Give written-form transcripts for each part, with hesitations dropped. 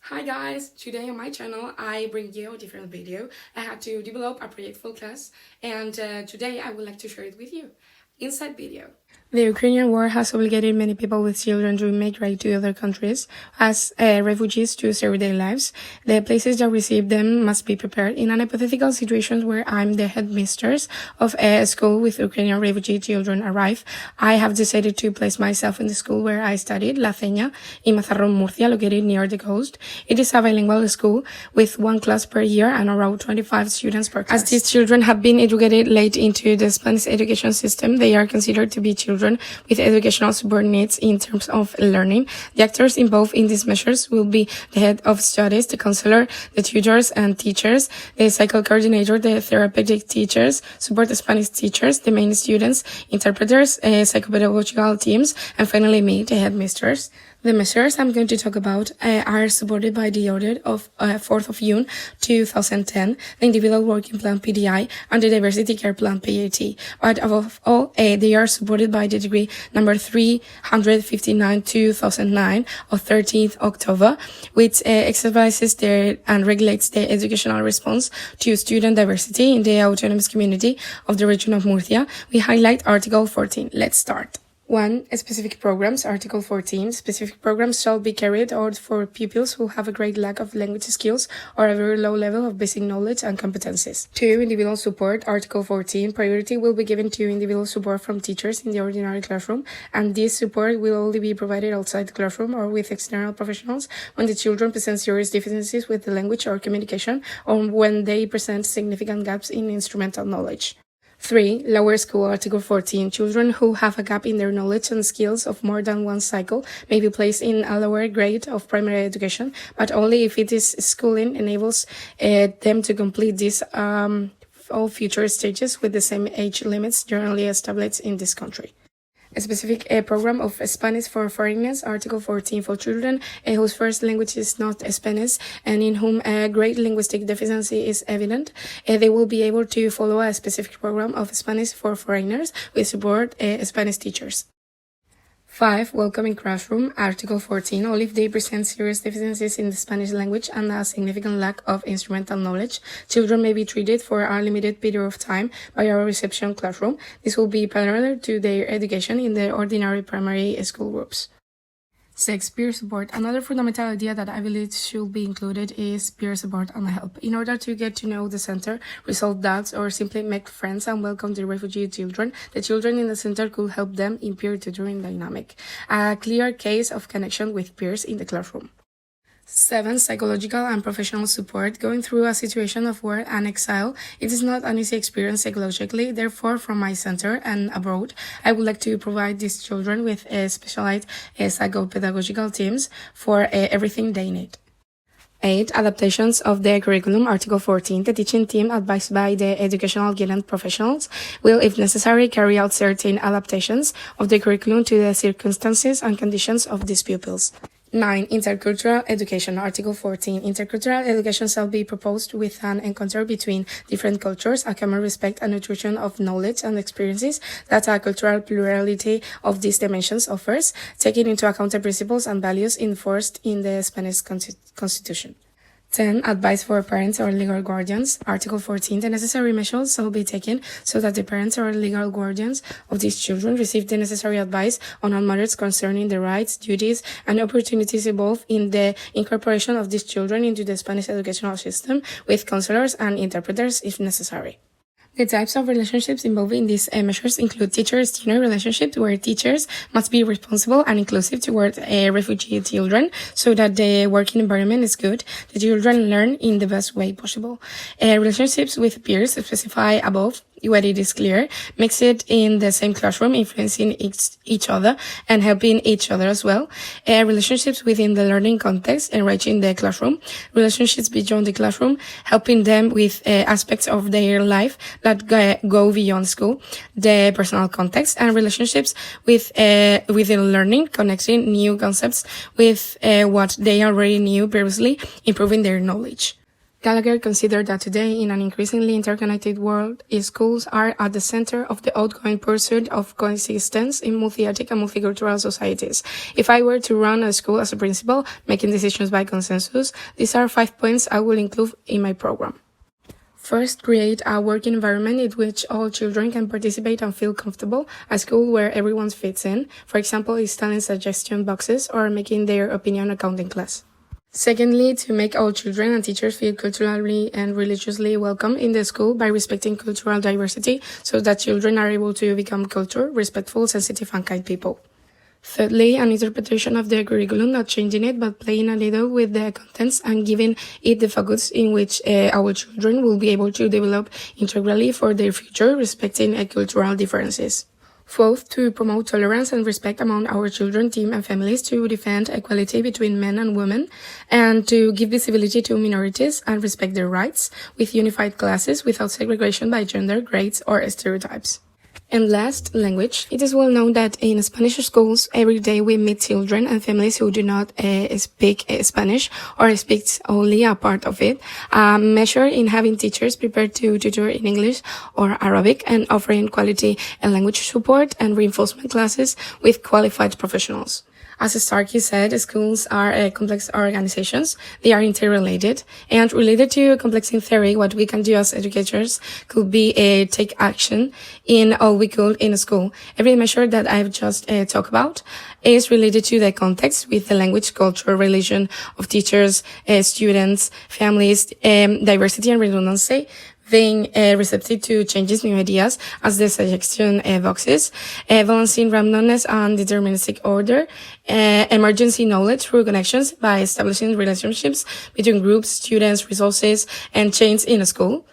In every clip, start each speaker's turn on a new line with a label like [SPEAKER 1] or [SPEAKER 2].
[SPEAKER 1] Hi guys, today on my channel I bring you a different video. I had to develop a project for class and today I would like to share it with you. Inside video. The Ukrainian war has obligated many people with children to migrate to other countries as refugees to save their lives. The places that receive them must be prepared. In an hypothetical situation where I'm the headmistress of a school with Ukrainian refugee children arrive, I have decided to place myself in the school where I studied, La Ceña, in Mazarrón, Murcia, located near the coast. It is a bilingual school with one class per year and around 25 students per class. As these children have been educated late into the Spanish education system, they are considered to be children with educational support needs in terms of learning. The actors involved in these measures will be the head of studies, the counselor, the tutors and teachers, the cycle coordinator, the therapeutic teachers, support Spanish teachers, the main students, interpreters, psychopedagogical teams, and finally me, the headmistress. The measures I'm going to talk about are supported by the order of 4th of June 2010, the Individual Working Plan PDI, and the Diversity Care Plan PAT. But above all, they are supported by the decree number 359/2009 of 13th October, which exercises and regulates the educational response to student diversity in the autonomous community of the region of Murcia. We highlight Article 14. Let's start. 1. Specific programs. Article 14. Specific programs shall be carried out for pupils who have a great lack of language skills or a very low level of basic knowledge and competencies. 2. Individual support. Article 14. Priority will be given to individual support from teachers in the ordinary classroom, and this support will only be provided outside the classroom or with external professionals when the children present serious deficiencies with the language or communication, or when they present significant gaps in instrumental knowledge. 3. Lower school. Article 14. Children who have a gap in their knowledge and skills of more than one cycle may be placed in a lower grade of primary education, but only if it is schooling enables them to complete these all future stages with the same age limits generally established in this country. A specific program of Spanish for foreigners. Article 14. For children whose first language is not Spanish and in whom a great linguistic deficiency is evident, they will be able to follow a specific program of Spanish for foreigners with support Spanish teachers. 5. Welcoming classroom. Article 14. Only if they present serious deficiencies in the Spanish language and a significant lack of instrumental knowledge, children may be treated for a limited period of time by our reception classroom. This will be parallel to their education in the ordinary primary school groups. 6. Peer support. Another fundamental idea that I believe should be included is peer support and help. In order to get to know the center, resolve doubts, or simply make friends and welcome the refugee children, the children in the center could help them in peer tutoring dynamic. A clear case of connection with peers in the classroom. 7. Psychological and professional support. Going through a situation of war and exile, it is not an easy experience psychologically. Therefore, from my center and abroad, I would like to provide these children with specialized psychopedagogical teams for everything they need. 8. Adaptations of the curriculum. Article 14. The teaching team, advised by the educational guidance professionals, will, if necessary, carry out certain adaptations of the curriculum to the circumstances and conditions of these pupils. 9. Intercultural education. Article 14. Intercultural education shall be proposed with an encounter between different cultures, a common respect and nutrition of knowledge and experiences that a cultural plurality of these dimensions offers, taking into account the principles and values enforced in the Spanish Constitution. 10. Advice for parents or legal guardians. Article 14. The necessary measures shall be taken so that the parents or legal guardians of these children receive the necessary advice on all matters concerning the rights, duties, and opportunities involved in the incorporation of these children into the Spanish educational system, with counselors and interpreters if necessary. The types of relationships involved in these measures include teacher-student relationships, where teachers must be responsible and inclusive toward refugee children so that the working environment is good, the children learn in the best way possible. Relationships with peers specified above, where it is clear, mix it in the same classroom, influencing each other and helping each other as well. Relationships within the learning context, enriching the classroom. Relationships beyond the classroom, helping them with aspects of their life that go beyond school, the personal context, and relationships within learning, connecting new concepts with what they already knew previously, improving their knowledge. Gallagher considered that today, in an increasingly interconnected world, schools are at the center of the ongoing pursuit of coexistence in multi-ethnic and multicultural societies. If I were to run a school as a principal, making decisions by consensus, these are 5 points I will include in my program. First, create a working environment in which all children can participate and feel comfortable, a school where everyone fits in, for example, installing suggestion boxes or making their opinion a counting class. Secondly, to make all children and teachers feel culturally and religiously welcome in the school by respecting cultural diversity so that children are able to become respectful, sensitive, and kind people. Thirdly, an interpretation of the curriculum, not changing it, but playing a little with the contents and giving it the focus in which our children will be able to develop integrally for their future, respecting cultural differences. Fourth, to promote tolerance and respect among our children, team, and families, to defend equality between men and women, and to give visibility to minorities and respect their rights with unified classes without segregation by gender, grades, or stereotypes. And last, language. It is well known that in Spanish schools, every day we meet children and families who do not speak Spanish or speak only a part of it. A measure in having teachers prepared to tutor in English or Arabic and offering quality and language support and reinforcement classes with qualified professionals. As Starkey said, schools are complex organizations. They are interrelated. And related to complexing theory, what we can do as educators could be take action in all we could in a school. Every measure that I've just talked about is related to the context with the language, culture, religion of teachers, students, families, diversity and redundancy, being receptive to changes, new ideas, as the suggestion boxes, balancing randomness and deterministic order, emergency knowledge through connections by establishing relationships between groups, students, resources, and chains in a school.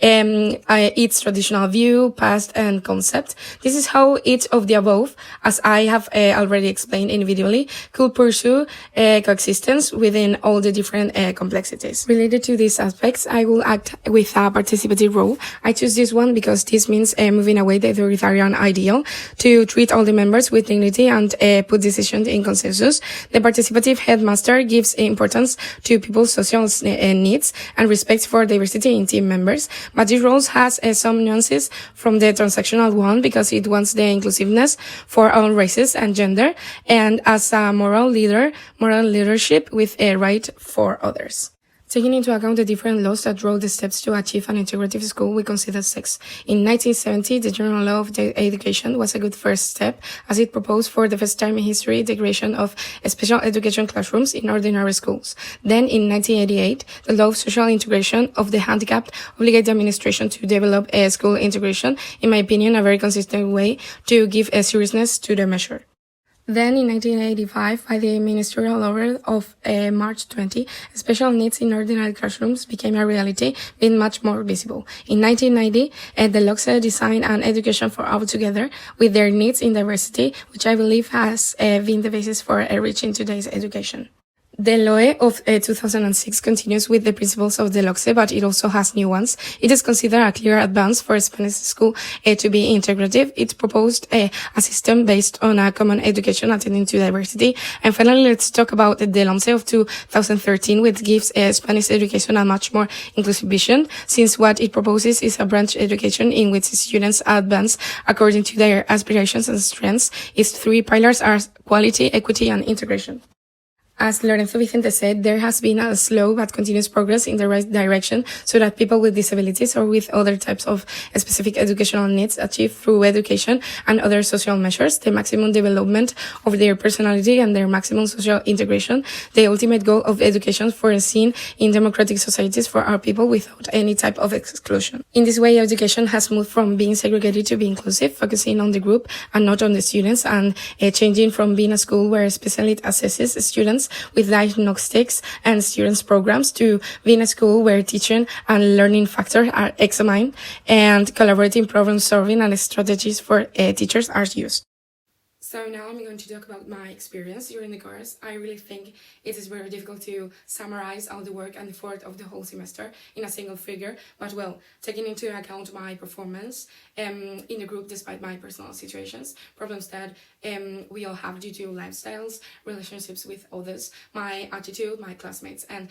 [SPEAKER 1] Its traditional view, past, and concept. This is how each of the above, as I have already explained individually, could pursue coexistence within all the different complexities. Related to these aspects, I will act with a participative role. I choose this one because this means moving away the authoritarian ideal to treat all the members with dignity and put decisions in consensus. The participative headmaster gives importance to people's social needs and respect for diversity in team members. But this role has some nuances from the transactional one because it wants the inclusiveness for all races and gender, and as a moral leadership with a right for others. Taking into account the different laws that draw the steps to achieve an integrative school, we consider 6. In 1970, the General Law of Education was a good first step, as it proposed for the first time in history the creation of special education classrooms in ordinary schools. Then, in 1988, the Law of Social Integration of the Handicapped obligated the administration to develop a school integration, in my opinion, a very consistent way to give a seriousness to the measure. Then, in 1985, by the ministerial order of March 20, special needs in ordinary classrooms became a reality, being much more visible. In 1990, the LOCSE designed an education for all together, with their needs in diversity, which I believe has been the basis for reaching today's education. The LOE of 2006 continues with the principles of the LOCSE, but it also has new ones. It is considered a clear advance for a Spanish school to be integrative. It proposed a system based on a common education attending to diversity. And finally, let's talk about the LOMCE of 2013, which gives Spanish education a much more inclusive vision, since what it proposes is a branch education in which students advance according to their aspirations and strengths. Its 3 pillars are quality, equity, and integration. As Lorenzo Vicente said, there has been a slow but continuous progress in the right direction so that people with disabilities or with other types of specific educational needs achieve through education and other social measures the maximum development of their personality and their maximum social integration, the ultimate goal of education foreseen in democratic societies for our people without any type of exclusion. In this way, education has moved from being segregated to being inclusive, focusing on the group and not on the students, and changing from being a school where specially it assesses students with diagnostics and students programs to being a school where teaching and learning factors are examined and collaborating problem solving and strategies for teachers are used. So now I'm going to talk about my experience during the course. I really think it is very difficult to summarize all the work and effort of the whole semester in a single figure, but well, taking into account my performance in the group despite my personal situations, problems that we all have due to lifestyles, relationships with others, my attitude, my classmates, and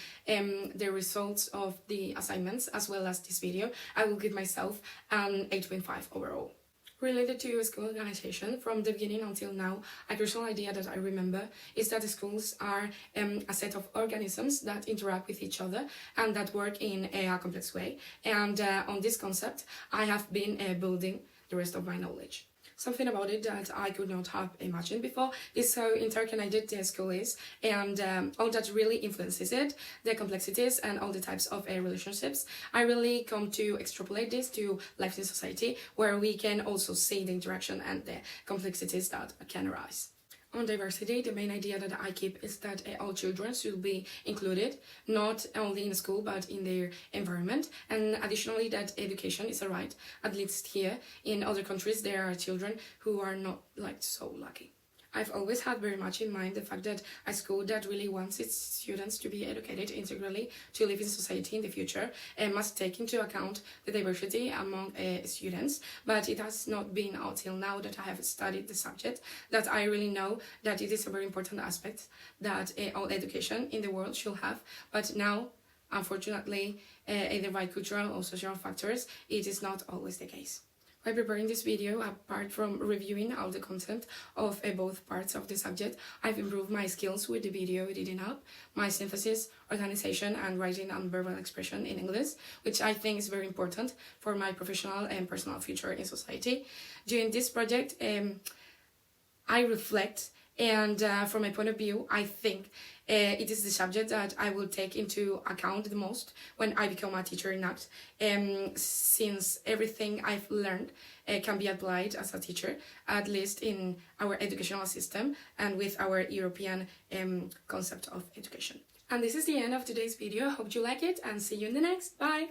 [SPEAKER 1] the results of the assignments, as well as this video, I will give myself an 8.5 overall. Related to school organization, from the beginning until now, a crucial idea that I remember is that the schools are a set of organisms that interact with each other and that work in a complex way. And on this concept, I have been building the rest of my knowledge. Something about it that I could not have imagined before is how interconnected the school is, and all that really influences it, the complexities and all the types of relationships. I really come to extrapolate this to life in society, where we can also see the interaction and the complexities that can arise. On diversity, the main idea that I keep is that all children should be included, not only in school but in their environment, and additionally that education is a right. At least here, in other countries there are children who are not so lucky. I've always had very much in mind the fact that a school that really wants its students to be educated integrally to live in society in the future must take into account the diversity among students, but it has not been until now that I have studied the subject that I really know that it is a very important aspect that all education in the world should have, but now, unfortunately, either by cultural or social factors, it is not always the case. By preparing this video, apart from reviewing all the content of both parts of the subject, I've improved my skills with the video editing up, my synthesis, organization, and writing and verbal expression in English, which I think is very important for my professional and personal future in society. During this project, I reflect, and from my point of view, I think it is the subject that I will take into account the most when I become a teacher in ACT, since everything I've learned can be applied as a teacher, at least in our educational system and with our European concept of education. And this is the end of today's video. Hope you like it and see you in the next. Bye!